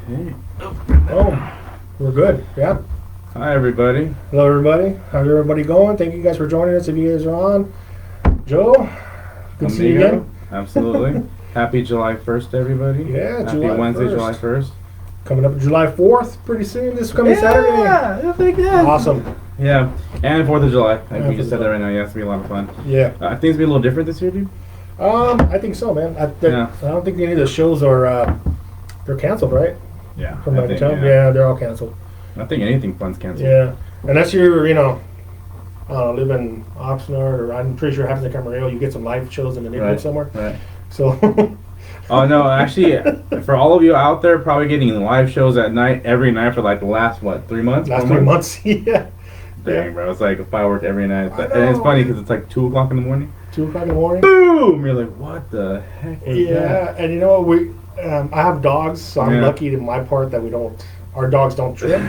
Hey. Oh, we're good. Yeah. Hi, everybody. Hello, everybody. How's everybody going? Thank you guys for joining us. If you guys are on, Joe, good to see you Amigo. again. Absolutely. Happy July 1st, everybody. Yeah, Happy July Wednesday, 1st. July 1st. Coming up July 4th, pretty soon. This coming Saturday. I think yeah. Awesome. Yeah, and 4th of July. And We just 4th said of that July. right now. Yeah, it's going to be a lot of fun. Yeah. I think it's going to be a little different this year, dude. I think so, man. Yeah. I don't think any of the shows are they're canceled, right? Yeah. From I my think, town. Yeah, they're all canceled. I think anything fun's canceled. Yeah. Unless you're, live in Oxnard, or I'm pretty sure it happens in Camarillo, you get some live shows in the neighborhood Right. somewhere. Right. So. Oh, no, actually, for all of you out there probably getting live shows at night, every night for like the last, 3 months? Last 4 3 months, yeah. Dang, bro. It's like a firework every night. I And it's know. funny because it's like 2 o'clock in the morning. 2 o'clock in the morning. Boom! You're like, what the heck was Yeah, that? and you know what? I have dogs, so I'm Yeah. lucky in my part that our dogs don't trip.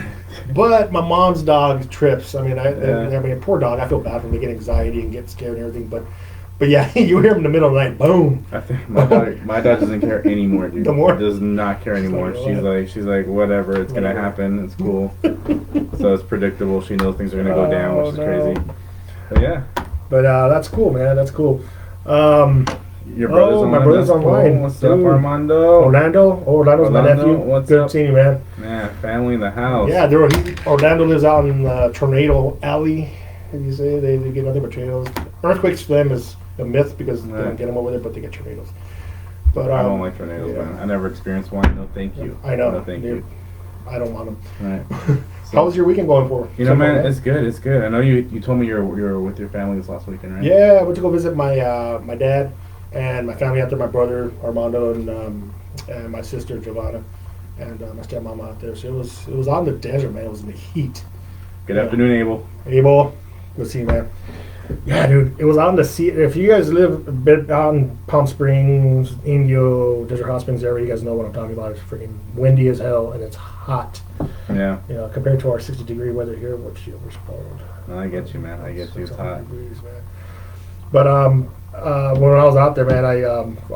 But my mom's dog trips. I mean, poor dog. I feel bad for them. They get anxiety and get scared and everything. But yeah, you hear them in the middle of the night, boom. I think my dog doesn't care anymore, dude. No more? Does not care anymore. like, She's like, whatever, it's gonna Whatever. happen. It's cool. So it's predictable. She knows things are gonna go down, which is no. crazy. But yeah, But that's cool, man. That's cool. your brother's online. My brother's That's cool. online. What's up, Dude. Armando? Orlando's my Orlando, nephew. what's Good up? seeing you, man. Man, family in the house. Yeah, Orlando lives out in Tornado Alley. As you say, they get nothing but tornadoes. Earthquakes for them is a myth because they Right. don't get them over there, but they get tornadoes. But I don't like tornadoes, yeah. man. I never experienced one. No, thank you. I know. No, thank you. I don't want them. Right. How was your weekend going for? You know, So far, man, it's good. It's good. I know you told me you were with your family this last weekend, right? Yeah, I went to go visit my dad and my family out there. My brother Armando and my sister Giovanna and my stepmom out there. So it was on the desert, man. It was in the heat. Good afternoon, Abel. Abel, good to see you, man. Yeah, dude, it was on the sea. If you guys live a bit out in Palm Springs, Indio, Desert Hot Springs area, you guys know what I'm talking about. It's freaking windy as hell and it's hot. Yeah. You know, compared to our 60-degree weather here, which we're spoiled. No, I get you, man. I get you. It's hot. Degrees, man. But when I was out there, man, I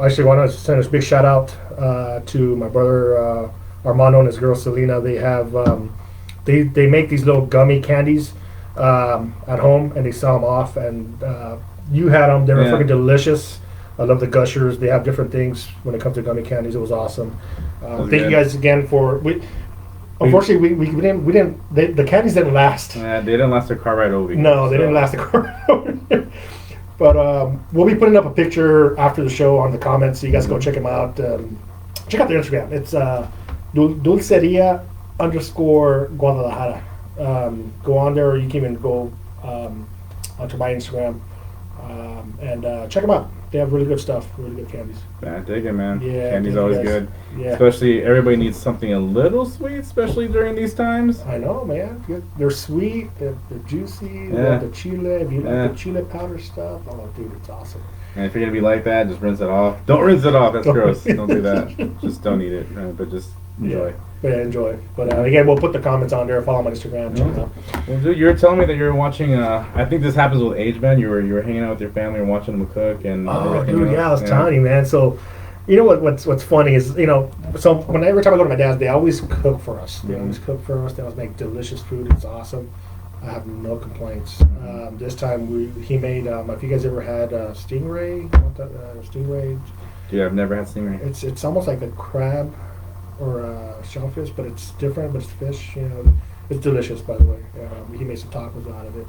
actually wanted to send a big shout out to my brother Armando and his girl Selena. They have they make these little gummy candies at home, and they sell them off. And you had them; they were Yeah. freaking delicious. I love the Gushers. They have different things when it comes to gummy candies. It was awesome. Thank you good. guys again for. Unfortunately, we didn't. The candies didn't last. Yeah, they didn't last their car ride over. No, they didn't last the quarter. But we'll be putting up a picture after the show on the comments, so you guys go check them out. Check out their Instagram. It's Dulceria _ Guadalajara. Go on there, or you can even go onto my Instagram and check them out. They have really good stuff, really good candies. I dig it, man. Yeah, Candy's thank you always guys. good. Yeah. Especially everybody needs something a little sweet, especially during these times. I know, man. They're sweet, they're juicy, they Yeah. have the chile. If you Yeah. like the chile powder stuff, oh, dude, it's awesome. And if you're gonna be like that, just rinse it off. Don't rinse it off. That's gross. Don't do that. Just don't eat it. But just enjoy. But yeah, enjoy. But again, we'll put the comments on there. Follow my Instagram. Check it out. Well, dude, you were telling me that you were watching. I think this happens with age, man. You were hanging out with your family and watching them cook and. Oh, everything dude, else. yeah, I was telling you, man. So, you know what's funny is, so every time I go to my dad's, they always cook for us. They always cook for us. They always make delicious food. It's awesome. I have no complaints. This time he made. If you guys ever had stingray, stingray, Dude, I've never had stingray. it's almost like a crab or a shellfish, but it's different. But it's fish. It's delicious, by the way. He made some tacos out of it.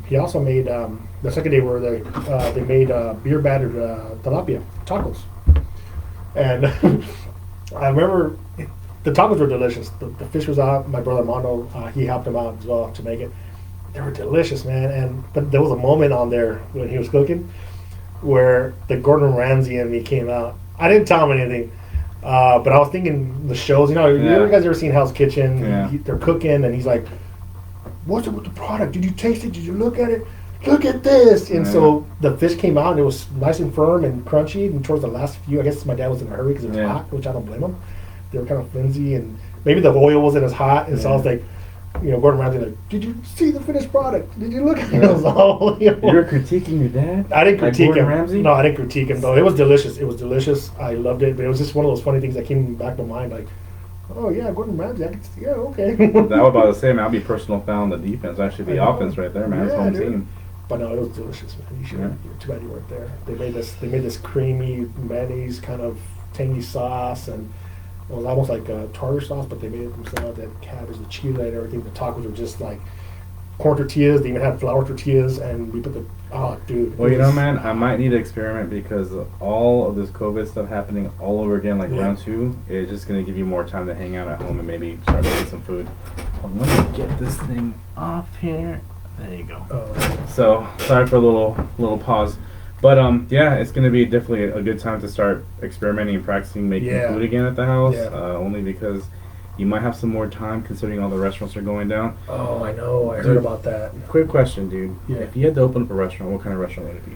He also made the second day where they made beer battered tilapia tacos, and I remember the tacos were delicious. The fish was out. My brother Mondo, he helped him out as well to make it. They were delicious, man. But there was a moment on there when he was cooking where the Gordon Ramsay in me came out. I didn't tell him anything. But I was thinking the shows, you guys ever seen Hell's Kitchen? Yeah. They're cooking, and he's like, "What's it with the product? Did you taste it? Did you look at it? Look at this!" And so the fish came out, and it was nice and firm and crunchy. And towards the last few, I guess my dad was in a hurry because it was hot, which I don't blame him. They were kind of flimsy, and maybe the oil wasn't as hot. And so I was like, Gordon Ramsay, like, "Did you see the finished product? Did you look at it?" I was all, You were critiquing your dad? I didn't critique Gordon him. Ramsay? No, I didn't critique him though. It was delicious. I loved it, but it was just one of those funny things that came back to mind. Like, Oh yeah, Gordon Ramsay. Yeah, okay. I was about to say, man, I'll be personal foul on the defense. Actually, the I know. offense right there, man. It's Yeah, home dude. team. But no, it was delicious, man. You should. Yeah. Too bad you weren't there. They made this. They made this creamy mayonnaise kind of tangy sauce, and it was almost like a tartar sauce, but they made it themselves. They had cabbage, the chile, and everything. The tacos were just like corn tortillas. They even had flour tortillas, and we put the dude. Well, it you know, was- man, I might need to experiment because all of this COVID stuff happening all over again, like Yeah. round two, is just going to give you more time to hang out at home and maybe start making some food. Let me get this thing off here. There you go. Oh, So, sorry for a little pause. But, yeah, it's going to be definitely a good time to start experimenting and practicing making Yeah. food again at the house. Yeah. Only because you might have some more time considering all the restaurants are going down. oh, I know. I Dude. heard about that. Quick question, dude. Yeah. If you had to open up a restaurant, what kind of restaurant would it be?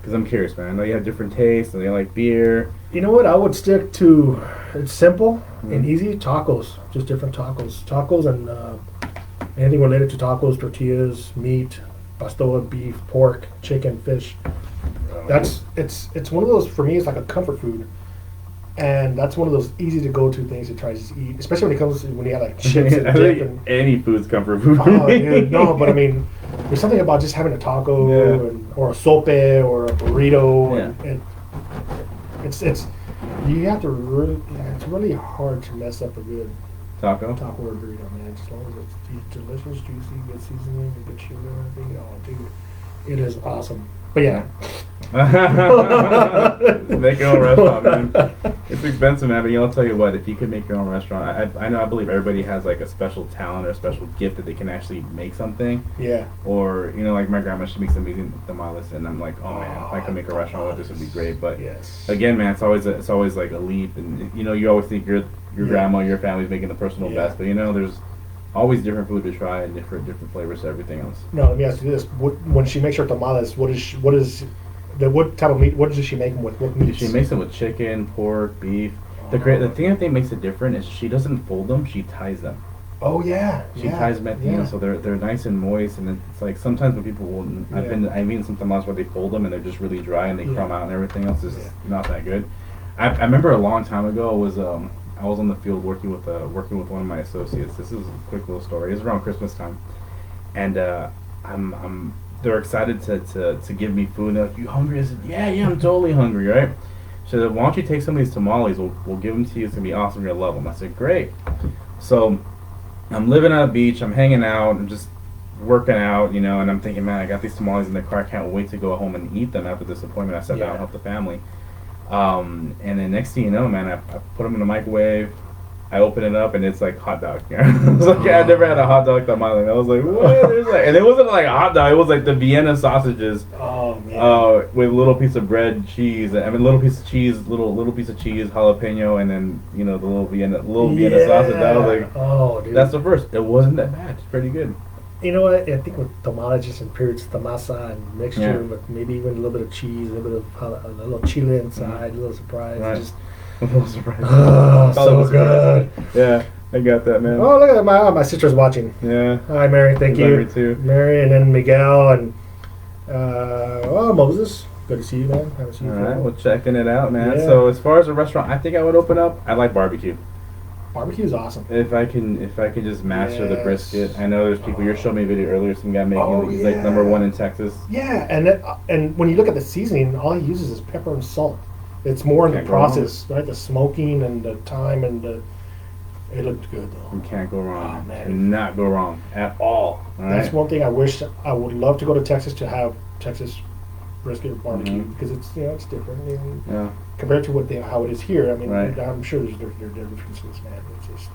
Because I'm curious, man. I know you have different tastes, and you like beer. You know what? I would stick to it's simple and Mhm. easy tacos. Just different tacos and anything related to tacos, tortillas, meat, pastoa, beef, pork, chicken, fish. That's it's one of those for me. It's like a comfort food, and that's one of those easy to go to things to try to just eat, especially when it comes to when you have like chips and I dip. think And, any food's comfort food. for oh, me. dude, no, but I mean, there's something about just having a taco Yeah. or a sope or a burrito. Yeah. And it's you have to really. Yeah, it's really hard to mess up a good Taco. taco or burrito, man. As long as it's delicious, juicy, good seasoning, and good sugar and everything. Oh, dude, it is awesome. But yeah. Make your own restaurant, man. It's expensive, man. But I'll tell you what. If you could make your own restaurant, I know. I believe everybody has like a special talent or a special gift that they can actually make something. Yeah. Or like my grandma, she makes amazing tamales, and I'm like, oh man, if I could make a restaurant with this, would be great. But Yes. again, man, it's always like a leap, and you always think your Yeah. grandma, your family's making the personal Yeah. best, but there's always different food to try and different flavors to everything else. No, let me ask you this: when she makes her tamales, what what type of meat? What does she make them with? What meat? She makes it with chicken, pork, beef. The thing I think makes it different is she doesn't fold them; she ties them. Oh yeah. She ties them at the end, so they're nice and moist. And it's like sometimes when people will, I've eaten some tamales where they fold them and they're just really dry and they crumb out and everything else is not that good. I remember a long time ago I was on the field working with one of my associates. This is a quick little story. It was around Christmas time, and they're excited to give me food. And they're like, "You hungry?" I said, "Yeah, I'm totally hungry." Right? So they said, "Why don't you take some of these tamales? We'll give them to you. It's gonna be awesome. You're gonna love them." I said, "Great." So I'm living on a beach. I'm hanging out. I'm just working out, and I'm thinking, man, I got these tamales in the car. I can't wait to go home and eat them after this appointment. I sat down and helped the family. And then next thing you know, man, I put them in the microwave. I open it up and it's like hot dog. I was like, I never had a hot dog tamale. I was like, what is that? And it wasn't like a hot dog. It was like the Vienna sausages. Oh man. With a little piece of bread, cheese. I mean, little piece of cheese, little piece of cheese, jalapeno, and then the little Vienna sausage. I was like, oh, dude. that's the first. It wasn't that bad. It's pretty good. You know what? I think with tamales, just in periods, tamasa and mixture, Yeah. with maybe even a little bit of cheese, a little bit of a little chile inside, a little surprise. Right. Just A little surprise. so good. Yeah, I got that, man. Oh, look at my sister's watching. Yeah. Hi, Mary. Thank you. Mary, too. Mary, and then Miguel, and Moses. Good to see you, man. Haven't seen you All for a right, while. well, checking it out, man. Yeah. So as far as a restaurant, I think I would open up. I like barbecue. Barbecue is awesome. If I can just master the Yes. brisket. I know there's people. You're showing me a video earlier. Some guy making Oh, it. He's like yeah. #1 in Texas. Yeah, and when you look at the seasoning, all he uses is pepper and salt. It's more in the Can't go wrong. process, right? The smoking and the time and it looked good though. You can't go wrong. Oh, man. Cannot go wrong at all. All That's right. one thing I wish I would love to go to Texas to have Texas brisket barbecue Mhm. because it's it's different Yeah. compared to how it is here. I mean, Right. I'm sure there are differences, man. It's just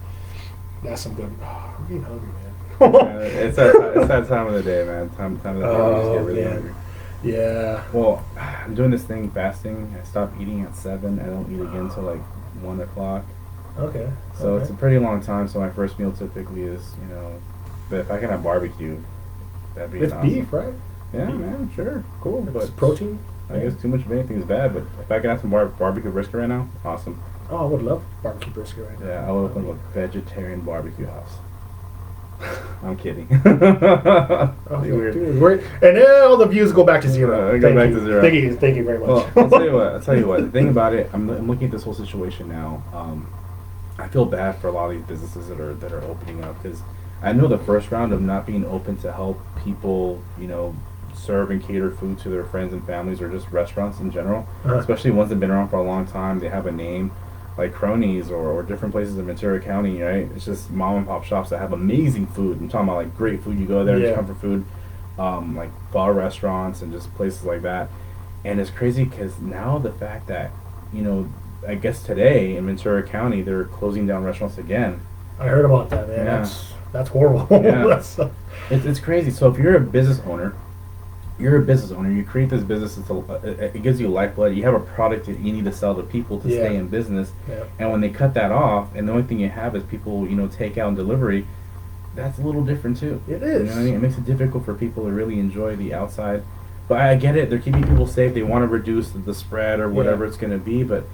that's some good. Oh, I'm getting hungry, man. It's that time of the day, man. Time of the day. We just get really man. hungry. Yeah. Well, I'm doing this thing fasting. I stop eating at 7. I don't eat again until like 1 o'clock. Okay. So okay. it's a pretty long time. So my first meal typically is, but if I can have barbecue, that'd be It's awesome. beef, right? Yeah, man, sure, cool. It's But protein. I guess too much of anything is bad. But if I can have some barbecue brisket right now, awesome. Oh, I would love barbecue brisket right now. Yeah, I would open a vegetarian barbecue house. I'm kidding. Oh, Be weird. dude, and then all the views go back to zero. Go back to zero. Thank you very much. Well, I'll tell you what. The thing about it, I'm looking at this whole situation now. I feel bad for a lot of these businesses that are opening up because I know the first round of not being open to help people, serve and cater food to their friends and families or just restaurants in general, Uh-huh. especially ones that have been around for a long time. They have a name like Cronies or different places in Ventura County, right? It's just mom and pop shops that have amazing food. I'm talking about like great food. You go there, it's Yeah. comfort food, like bar restaurants and just places like that. And it's crazy because now the fact that, you know, I guess today in Ventura County they're closing down restaurants again. I heard about that, man. Yeah. That's horrible. Yeah. That's, It's crazy. So if you're a business owner, you create this business. It gives you lifeblood. You have a product that you need to sell to people to Yeah. stay in business. yeah. And when they cut that off, and the only thing you have is people, take out and delivery, that's a little different too. It You is. know what I mean? It makes it difficult for people to really enjoy the outside. But I get it. They're keeping people safe. They want to reduce the spread or whatever Yeah. it's going to be. But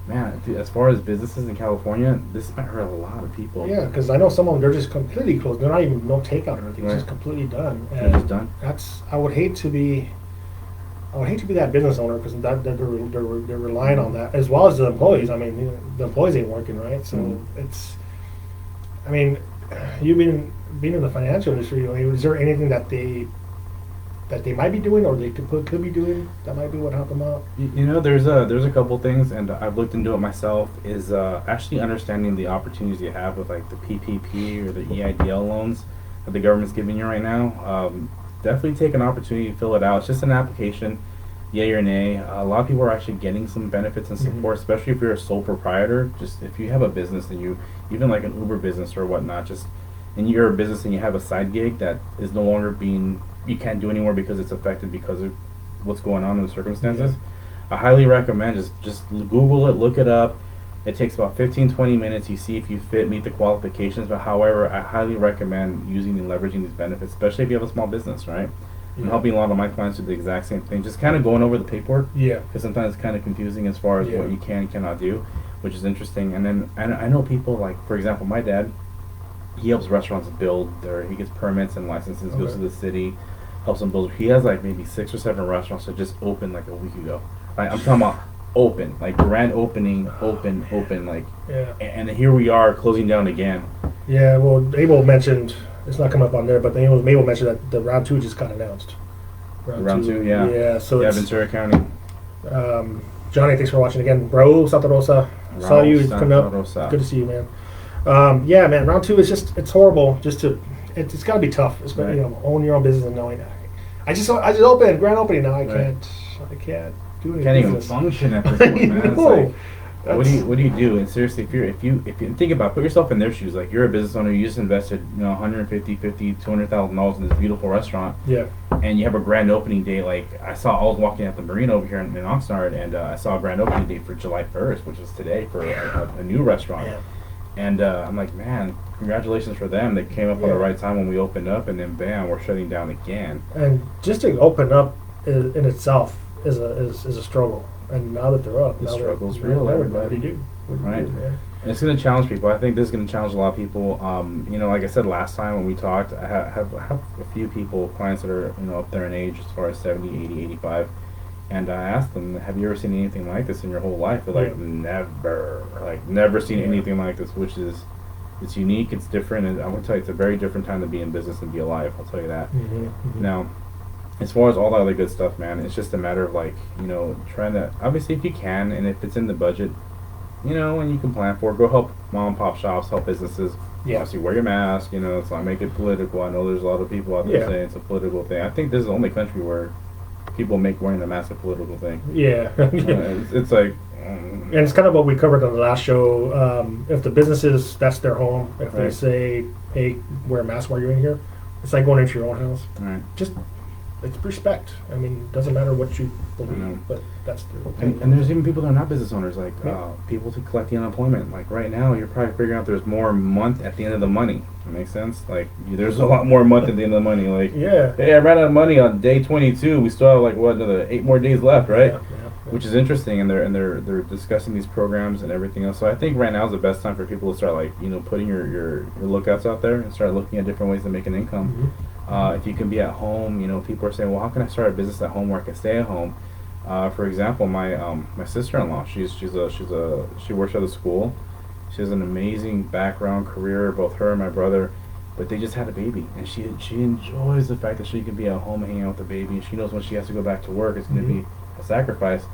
man, dude, as far as businesses in California, this might hurt a lot of people. Yeah, because I know some of them, they're just completely closed. They're not even no takeout or anything. It's Right. just completely done. They're And just done. I would hate to be. I would hate to be that business owner because they're relying on that as well as the employees. I mean, the employees ain't working, right? So Mhm. it's. I mean, you've been in the financial industry. I mean, is there anything that they might be doing or they could be doing that might be what help them out? There's a couple things, and I've looked into it myself. Is actually understanding the opportunities you have with like the PPP or the EIDL loans that the government's giving you right now. Definitely take an opportunity to fill it out. It's just an application, yay or nay. A lot of people are actually getting some benefits and support, especially if you're a sole proprietor. Just if you have a business and you even like an Uber business or whatnot, just and you're a business and you have a side gig that is no longer being you can't do anymore because it's affected because of what's going on in the circumstances. I highly recommend just Google it, look it up. It takes about 15-20 minutes. You see if you meet the qualifications. But however, I highly recommend using and leveraging these benefits, especially if you have a small business, right? I'm Yeah. helping a lot of my clients do the exact same thing. Just kind of going over the paperwork Yeah. because sometimes it's kind of confusing as far as Yeah. what you can and cannot do, which is interesting. And then I know people like, for example, my dad. He helps restaurants build he gets permits and licenses, goes to Okay. the city, helps them build. He has like maybe 6 or 7 restaurants that just opened like a week ago. Like I'm talking about open, like grand opening, open, like, Yeah. and here we are closing down again. Yeah. Well, Abel mentioned it's not coming up on there, but Mabel mentioned that the round 2 just got announced. Round two, yeah. Yeah. So Yeah, it's Ventura County. Johnny. Thanks for watching again, bro. Santa Rosa. Saw Raul you Santa coming up. Rosa. Good to see you, man. Yeah, man. Round 2 is it's horrible. It's got to be tough, especially Right. own your own business and knowing. I just opened grand opening now. I Right. can't do any Can't even business. function at this point, man. It's No. like, That's- what do you do? And seriously, if you think about put yourself in their shoes, like you're a business owner, you just invested 150, 50, $200,000 in this beautiful restaurant, Yeah. and you have a grand opening date. Like I was walking at the marina over here in Oxnard, and I saw a grand opening date for July 1st, which is today for a new restaurant. Yeah. And I'm like, man, congratulations for them. They came up at Yeah. the right time when we opened up, and then bam, we're shutting down again. And just to open up in itself is a struggle. And now that they're up, The now that- struggle's now real, what everybody. do you do? What do you Right. do, man? And it's going to challenge people. I think this is going to challenge a lot of people. Like I said last time when we talked, I have a few people, clients that are up there in age as far as 70, 80, 85. And I asked them, have you ever seen anything like this in your whole life? They're like, Yeah. never seen Yeah. anything like this, which is, it's unique, it's different, and I'm going to tell you, it's a very different time to be in business and be alive. I'll tell you that. Now, as far as all the other good stuff, man, it's just a matter of trying to, obviously if you can, and if it's in the budget, and you can plan for it, go help mom and pop shops, help businesses. Yeah. Obviously wear your mask, it's not make it political. I know there's a lot of people out there Yeah. saying it's a political thing. I think this is the only country where people make wearing the mask a political thing. Yeah. It's like, And it's kind of what we covered on the last show. If the businesses, that's their home. If they Right. say, "Hey, wear a mask while you're in here," it's like going into your own house. all right. Just it's respect. I mean, it doesn't matter what you know. believe, but that's their And opinion. there's even people that are not business owners, like Yeah. people to collect the unemployment. Like right now, you're probably figuring out there's more month at the end of the money. That makes sense. Like there's a lot more month at the end of the money. Like Yeah. hey, I ran out of money on day 22. We still have like another 8 more days left, right? Yeah. Which is interesting, and they're discussing these programs and everything else. So I think right now is the best time for people to start putting your lookouts out there and start looking at different ways to make an income. If you can be at home, people are saying, well, how can I start a business at home where I can stay at home? For example, my sister-in-law, she works at a school. She has an amazing background, career, both her and my brother, but they just had a baby, and she enjoys the fact that she can be at home hanging out with the baby, and she knows when she has to go back to work, it's going to be a sacrifice.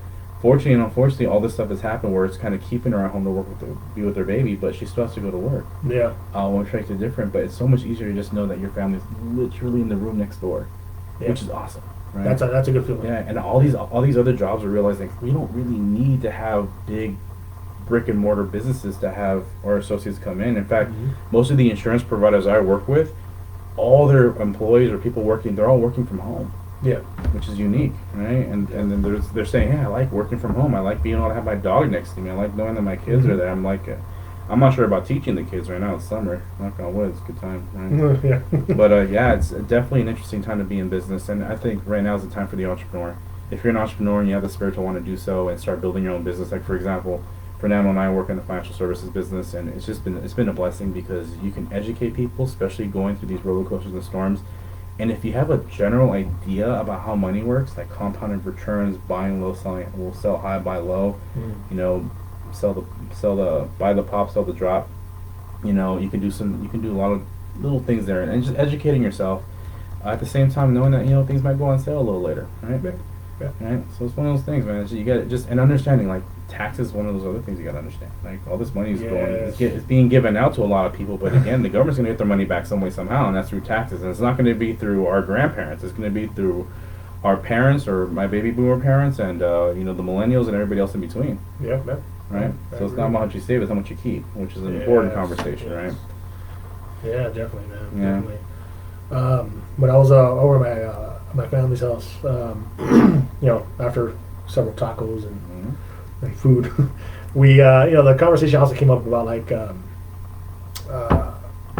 Fortunately and unfortunately, all this stuff has happened where it's kind of keeping her at home to work with be with her baby, but she still has to go to work. Yeah. Which makes it different, but it's so much easier to just know that your family's literally in the room next door, which is awesome. Right? That's a good feeling. Yeah, and all these other jobs are realizing we don't really need to have big brick and mortar businesses to have our associates come in. In fact, most of the insurance providers I work with, all their employees or people working, they're all working from home. Yeah. Which is unique, right? And then they're saying, yeah, I like working from home. I like being able to have my dog next to me. I like knowing that my kids are there. I'm like, I'm not sure about teaching the kids right now. It's summer. Knock on wood, it's a good time, right? Yeah. But yeah, it's definitely an interesting time to be in business, and I think right now is the time for the entrepreneur. If you're an entrepreneur and you have the spirit to want to do so and start building your own business, like for example, Fernando and I work in the financial services business, and it's been a blessing because you can educate people, especially going through these roller coasters and storms. And if you have a general idea about how money works, like compounded returns, buying low, we'll sell high, buy low, you know, buy the pop, sell the drop. You know, you can do a lot of little things there, and just educating yourself at the same time, knowing that things might go on sale a little later, right? Yeah. Right. So it's one of those things, man. You got just and understanding like taxes is one of those other things you got to understand. Like all this money is it's being given out to a lot of people, but again, the government's going to get their money back some way somehow, and that's through taxes. And it's not going to be through our grandparents. It's going to be through our parents or my baby boomer parents, and the millennials and everybody else in between. Yeah. Right. So it's not about how much you save; it's how much you keep, which is an important conversation, right? Yeah, definitely, man. Yeah. Definitely. When I was over at my family's house, after several tacos and food, we the conversation also came up about like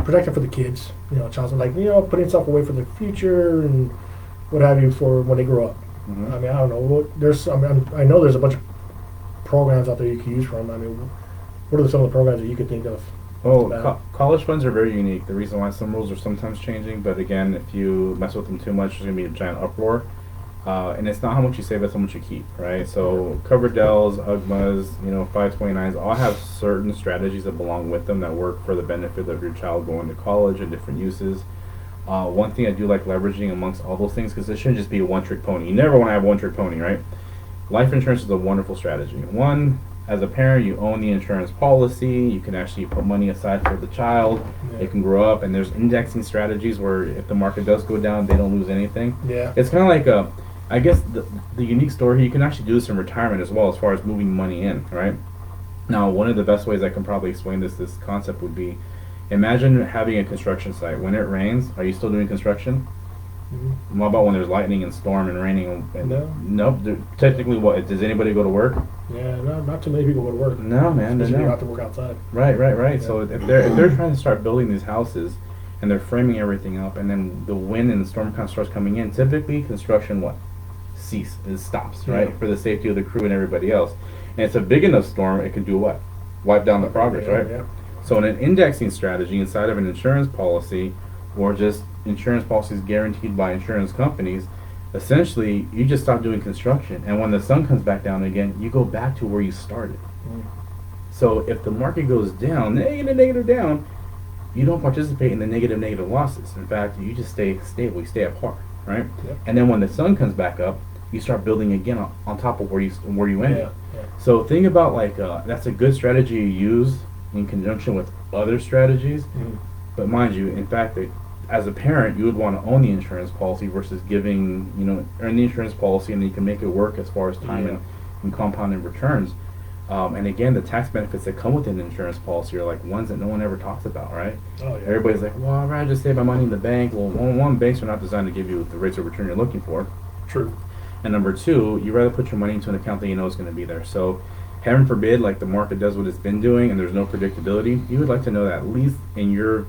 protection for the kids. Child's like putting stuff away for the future and what have you for when they grow up. I mean, I don't know. I know there's a bunch of programs out there you can use from. I mean, what are some of the programs that you could think of? College funds are very unique. The reason why some rules are sometimes changing, but again, if you mess with them too much, there's going to be a giant uproar. And it's not how much you save, it's how much you keep, right? So Coverdell's, UGMA's, 529s all have certain strategies that belong with them that work for the benefit of your child going to college and different uses. One thing I do like leveraging amongst all those things, because it shouldn't just be a one-trick pony. You never want to have a one-trick pony, right? Life insurance is a wonderful strategy. One, as a parent, you own the insurance policy. You can actually put money aside for the child. It can grow up, and there's indexing strategies where if the market does go down, they don't lose anything. Yeah. It's kind of like I guess the unique story here, you can actually do this in retirement as well as far as moving money in, right? Now, one of the best ways I can probably explain this concept would be, imagine having a construction site. When it rains, are you still doing construction? What about when there's lightning and storm and raining? Nope. Technically, what? Does anybody go to work? Yeah, not too many people go to work. No, man. Especially if you have to work outside. Right. Yeah. So if they're trying to start building these houses and they're framing everything up, and then the wind and the storm kind of starts coming in, typically construction stops, right, for the safety of the crew and everybody else. And it's a big enough storm, it can do what? Wipe down the progress, right? Yeah. So in an indexing strategy inside of an insurance policy, or just insurance policies guaranteed by insurance companies, essentially you just stop doing construction, and when the sun comes back down again, you go back to where you started. So if the market goes down, negative down, you don't participate in the negative losses. In fact, you just stay stable, you stay at par, right? Yep. And then when the sun comes back up, you start building again on top of where you ended. Yeah. So think about like that's a good strategy you use in conjunction with other strategies. But mind you, in fact, as a parent, you would want to own the insurance policy versus earn the insurance policy, and then you can make it work as far as time and compounding returns. And again, the tax benefits that come with an insurance policy are like ones that no one ever talks about, right? Oh, yeah. Everybody's like, well, I'd rather just save my money in the bank. Well, one, banks are not designed to give you the rates of return you're looking for. True. And number two, you rather put your money into an account that you know is going to be there. So, heaven forbid, like the market does what it's been doing, and there's no predictability. You would like to know that at least in your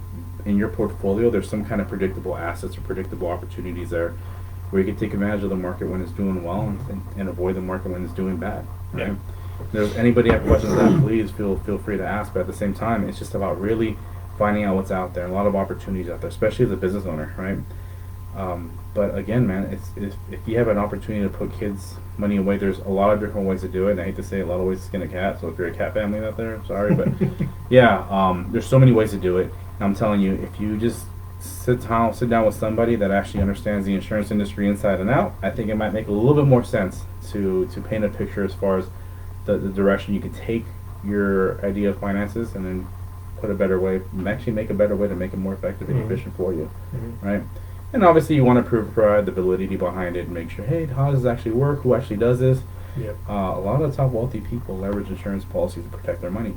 portfolio, there's some kind of predictable assets or predictable opportunities there, where you can take advantage of the market when it's doing well and avoid the market when it's doing bad. Right? Yeah. If there's anybody have questions on that, please feel free to ask. But at the same time, it's just about really finding out what's out there. A lot of opportunities out there, especially as a business owner, right? But again, man, if you have an opportunity to put kids' money away, there's a lot of different ways to do it. And I hate to say, a lot of ways to skin a cat. So if you're a cat family out there, sorry, but yeah, there's so many ways to do it. And I'm telling you, if you just sit down with somebody that actually understands the insurance industry inside and out, I think it might make a little bit more sense to paint a picture as far as the direction you could take your idea of finances, and then put a better way, actually make a better way to make it more effective and efficient for you, right? And obviously, you want to provide the validity behind it and make sure, hey, how does it actually work? Who actually does this? Yep. A lot of the top wealthy people leverage insurance policies to protect their money,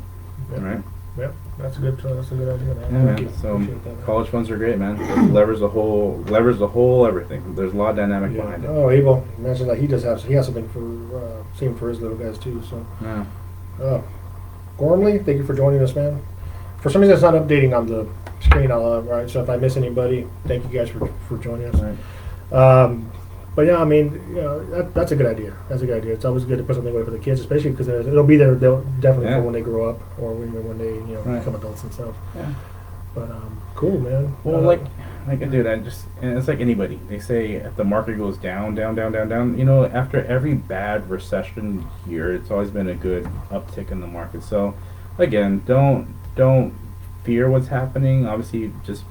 right? Yep, that's a good idea. Man. Yeah, man. So college funds are great, man. It levers the whole everything. There's a lot of dynamic behind it. Oh, Abel mentioned that he has something for same for his little guys too. So, Gormley, thank you for joining us, man. For some reason, it's not updating on the screen, right? So if I miss anybody, thank you guys for joining us. Right. But yeah, I mean, that's a good idea. That's a good idea. It's always good to put something away for the kids, especially because it'll be there. They'll definitely for when they grow up or when they become adults and stuff. Yeah. But cool, man. Well, like dude, and it's like anybody. They say if the market goes down, after every bad recession year, it's always been a good uptick in the market. So, again, don't fear what's happening. Obviously, just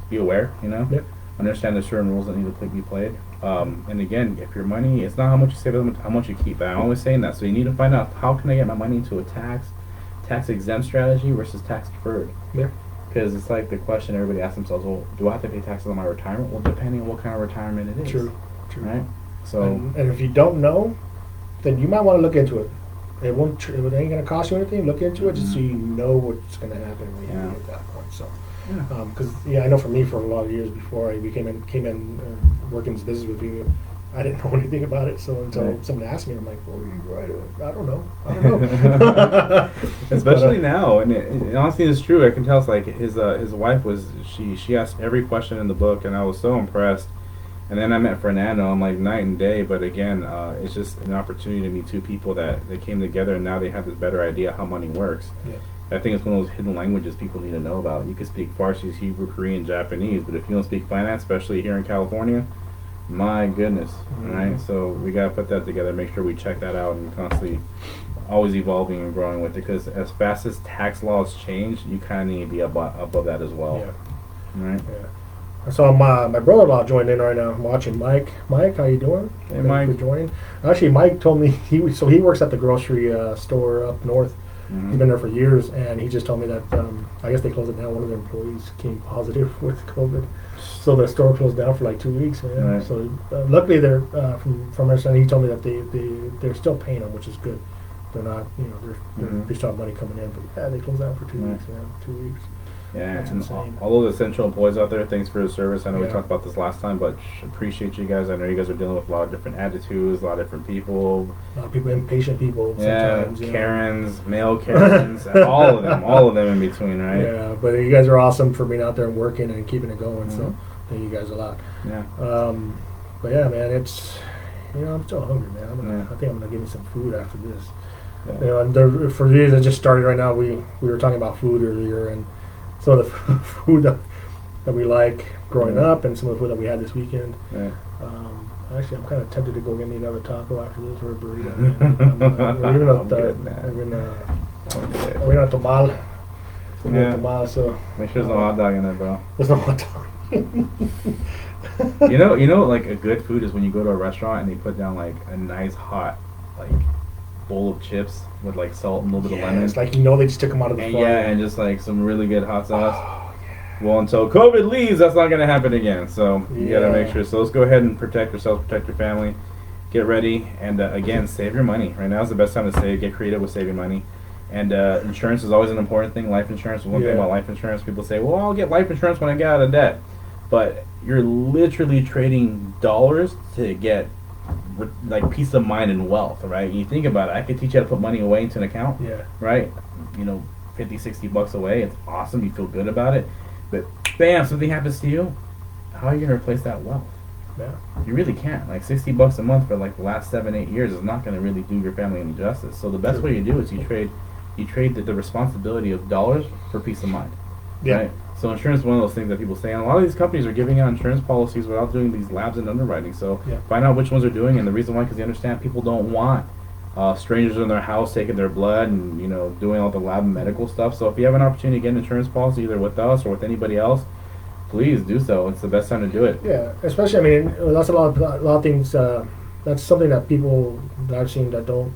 be aware. Yep. Understand there's certain rules that need to be played. And again, if your money, it's not how much you save, how much you keep. I'm always saying that. So you need to find out, how can I get my money into a tax exempt strategy versus tax deferred. Yeah. Because it's like the question everybody asks themselves, well, do I have to pay taxes on my retirement? Well, depending on what kind of retirement it is. True. Right? So, and if you don't know, then you might want to look into it. It ain't going to cost you anything. Look into it just so you know what's going to happen when you get to that point. So, because I know for me, for a lot of years before I came in working this business with you, I didn't know anything about it. So until someone asked me, I'm like, well, I don't know. Especially now, and honestly, it's true. I can tell. It's like his wife she asked every question in the book, and I was so impressed. And then I met Fernando. I'm like night and day. But again, it's just an opportunity to meet two people that they came together, and now they have this better idea how money works. Yeah. I think it's one of those hidden languages people need to know about. You can speak Farsi, Hebrew, Korean, Japanese, but if you don't speak finance, especially here in California, my goodness, right? So we gotta put that together, make sure we check that out, and constantly always evolving and growing with it. Because as fast as tax laws change, you kind of need to be above that as well. Yeah. Right. Yeah. I saw my brother-in-law joined in right now. I'm watching Mike. Mike, how you doing? Hey, Mike. Thanks for joining. Actually, Mike told me he works at the grocery store up north. Mm-hmm. He's been there for years, and he just told me that I guess they closed it down. One of their employees came positive with COVID, so the store closed down for like 2 weeks. Right. So luckily, they're from understanding, he told me that they're still paying them, which is good. They're not, they still have money coming in, but they closed down for 2 weeks. Man, 2 weeks. Yeah, that's and all those essential employees out there, thanks for the service. I know we talked about this last time, but appreciate you guys. I know you guys are dealing with a lot of different attitudes, a lot of different people. A lot of people, impatient people. Yeah, Karens, male Karens, all of them in between, right? Yeah, but you guys are awesome for being out there and working and keeping it going. Mm-hmm. So thank you guys a lot. Yeah. But yeah, man, it's I'm still hungry, man. I think I'm gonna give me some food after this. Yeah. And for these that just started right now, we were talking about food earlier, and some of the food that we like growing up, and some of the food that we had this weekend. Yeah. Actually, I'm kind of tempted to go get me another taco after this, or a burrito. We're even at Tomal. Tomal, so make sure there's no hot dog in there, bro. There's no hot dog. you know, like a good food is when you go to a restaurant and they put down like a nice hot bowl of chips with like salt and a little bit of lemon. It's like they just took them out of the fryer. Yeah, and just like some really good hot sauce. Oh, yeah. Well, until COVID leaves, that's not going to happen again. So you got to make sure. So let's go ahead and protect yourself, protect your family, get ready, and again, save your money. Right now is the best time to save. Get creative with saving money. And insurance is always an important thing. Life insurance is one thing about life insurance. People say, well, I'll get life insurance when I get out of debt. But you're literally trading dollars to get like peace of mind and wealth, right? You think about it, I could teach you how to put money away into an account, right? $50-$60 away, it's awesome, you feel good about it, but bam, something happens to you, how are you going to replace that wealth? Yeah, you really can't. Like $60 a month for like the last 7-8 years is not going to really do your family any justice. So the best way you do is you trade the responsibility of dollars for peace of mind, right? So insurance is one of those things that people say, and a lot of these companies are giving out insurance policies without doing these labs and underwriting. So Yeah. find out which ones are doing, and the reason why, because they understand people don't want strangers in their house taking their blood and doing all the lab and medical stuff. So if you have an opportunity to get an insurance policy, either with us or with anybody else, please do so. It's the best time to do it. Yeah, especially, I mean, that's a lot of things. That's something that people that I've seen that don't.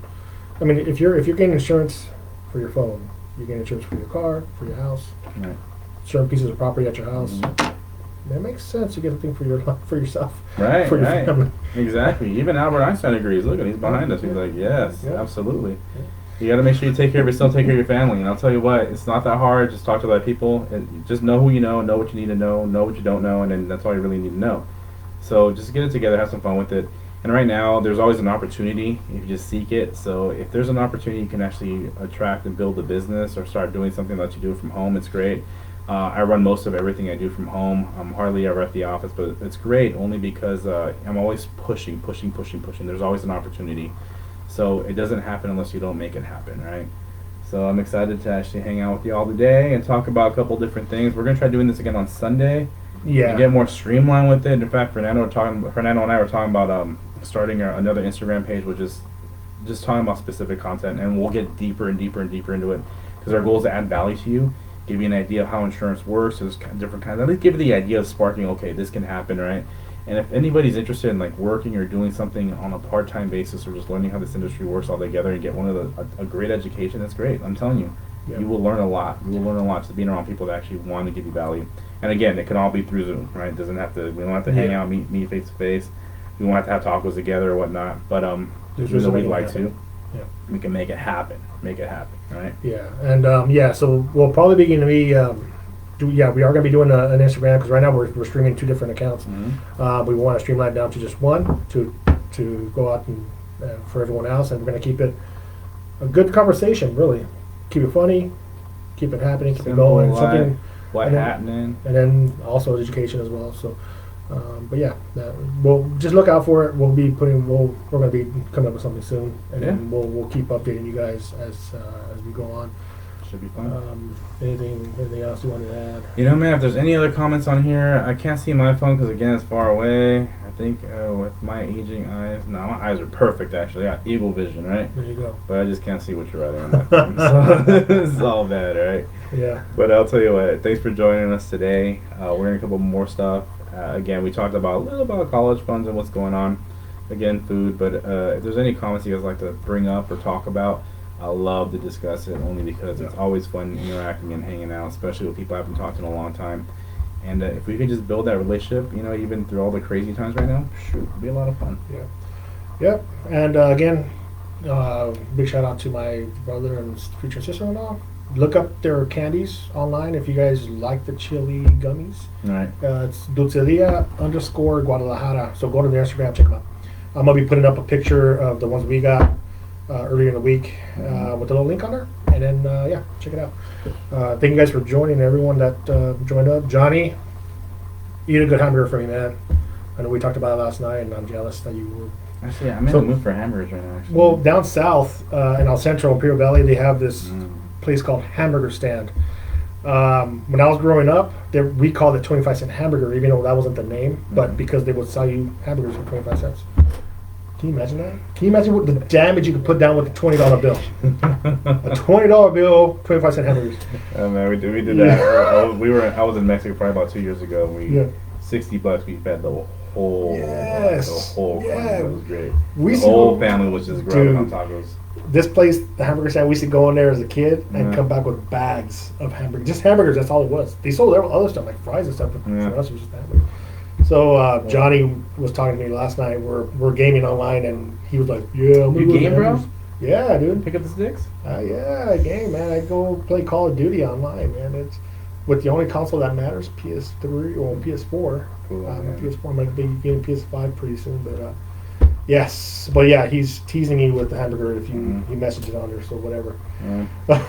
I mean, if you're getting insurance for your phone, you're getting insurance for your car, for your house, Right. certain pieces of property at your house. Mhm. It makes sense to get something for yourself, Right, for your right. family. Exactly. Even Albert Einstein agrees. Look, he's behind us. He's like, yes, Yeah. absolutely. Yeah. You got to make sure you take care of yourself, take care of your family. And I'll tell you what, it's not that hard. Just talk to the right people. And just know who you know what you need to know what you don't know, and then that's all you really need to know. So just get it together, have some fun with it. And right now, there's always an opportunity if you just seek it. So if there's an opportunity you can actually attract and build a business or start doing something that you do from home, it's great. I run most of everything I do from home. I'm hardly ever at the office, but it's great only because I'm always pushing. There's always an opportunity. So it doesn't happen unless you don't make it happen, right? So I'm excited to actually hang out with you all today and talk about a couple different things. We're going to try doing this again on Sunday. Yeah. And get more streamlined with it. In fact, Fernando and I were talking about starting another Instagram page, which is just talking about specific content, and we'll get deeper and deeper into it because our goal is to add value to you, give you an idea of how insurance works. There's different kinds. At least give you the idea of sparking. Okay, this can happen, right? And if anybody's interested in like working or doing something on a part-time basis or just learning how this industry works all together and get a great education, that's great. I'm telling you, you will learn a lot. You will learn a lot just being around people that actually want to give you value. And again, it can all be through Zoom, right? We don't have to hang out, meet face to face. We won't have to have tacos together or whatnot. But even though we'd like to, we can make it happen. Right? Yeah, and so we'll probably be going to be. We are going to be doing an Instagram because right now we're streaming 2 different accounts. Mm-hmm. We want to streamline it down to just one to go out and for everyone else, and we're going to keep it a good conversation. Really, keep it funny, keep it happening, keep Simple, it going. light, Something what happening, and then also education as well. So, but yeah, we'll just look out for it. We're going to be coming up with something soon, and then we'll keep updating you guys as we go on. should be fun. Anything else you wanted to add? Man, if there's any other comments on here, I can't see my phone because again it's far away. I think with my aging eyes, no, my eyes are perfect actually. I got eagle vision, right? There you go. But I just can't see what you're writing on my phone. So it's all bad, right? Yeah. But I'll tell you what, thanks for joining us today. We're going to couple more stuff. Again, we talked about a little about college funds and what's going on. Again, food. But if there's any comments you guys like to bring up or talk about, I love to discuss it only because it's always fun interacting and hanging out, especially with people I haven't talked to in a long time. And if we could just build that relationship, even through all the crazy times right now, shoot, it'd be a lot of fun. Yeah. Yep. And again, big shout out to my brother and future sister-in-law. Look up their candies online if you guys like the chili gummies. All right. It's Dulceria_Guadalajara. So go to their Instagram, check them out. I'm going to be putting up a picture of the ones we got earlier in the week with a little link on there. And then, check it out. Thank you guys for joining, everyone that joined up. Johnny, eat a good hamburger for me, man. I know we talked about it last night, and I'm jealous that you were. Actually, I'm in the mood for hamburgers right now. Actually. Well, down south in El Centro, Imperial Valley, they have this place called Hamburger Stand. When I was growing up, we called it 25-cent hamburger, even though that wasn't the name, but because they would sell you hamburgers for 25 cents. Can you imagine that? Can you imagine what the damage you could put down with a $20 bill? A $20 bill, 25-cent hamburgers. Oh man, we did that. I was in Mexico probably about 2 years ago. $60 we fed the whole family. It was great. The whole family was just grabbing on tacos. This place, the hamburger stand, we used to go in there as a kid and come back with bags of hamburgers. Just hamburgers, that's all it was. They sold other stuff like fries and stuff, but for us it was just hamburgers. So Johnny was talking to me last night. We're gaming online, and he was like, "Yeah, I'm gonna you game, bro? Yeah, dude. Pick up the sticks? Yeah, I game, man. I go play Call of Duty online, man. It's with the only console that matters, PS3 or PS4. Cool, PS4 might be getting PS5 pretty soon, but yes, but yeah, he's teasing me with the hamburger if you message it on there, so whatever.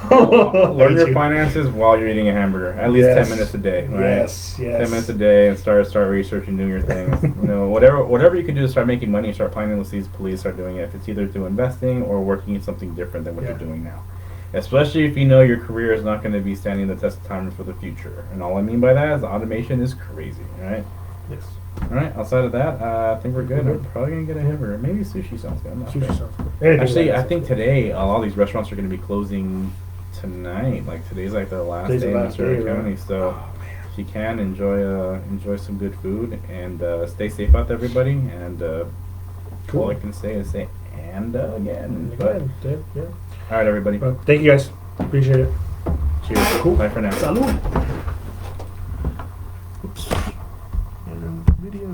Learn your finances while you're eating a hamburger. At least 10 minutes a day, right? Yes. 10 minutes a day, and start researching, doing your things. Whatever you can do to start making money, start planting with these. Please start doing it. If it's either through investing or working in something different than what you're doing now. especially if you know your career is not going to be standing the test of time for the future. And all I mean by that is automation is crazy, right? Yes. All right. Outside of that, I think we're good. We're I'm good. probably gonna get a hamburger. Maybe sushi sounds good. I'm not Sushi sure. sounds good. Anything Actually, like I that think sounds good. today a lot of these restaurants are going to be closing tonight. Like today's like the last Today's day the in last Ventura day, right? County. So Oh, man. if you can enjoy some good food and stay safe out there, everybody. And Cool. all I can say is say and again. Go But, ahead, Dave. Yeah. all right, everybody. But thank you guys. Appreciate it. Cheers. Cool. Bye for now. Salud. Oops. Video.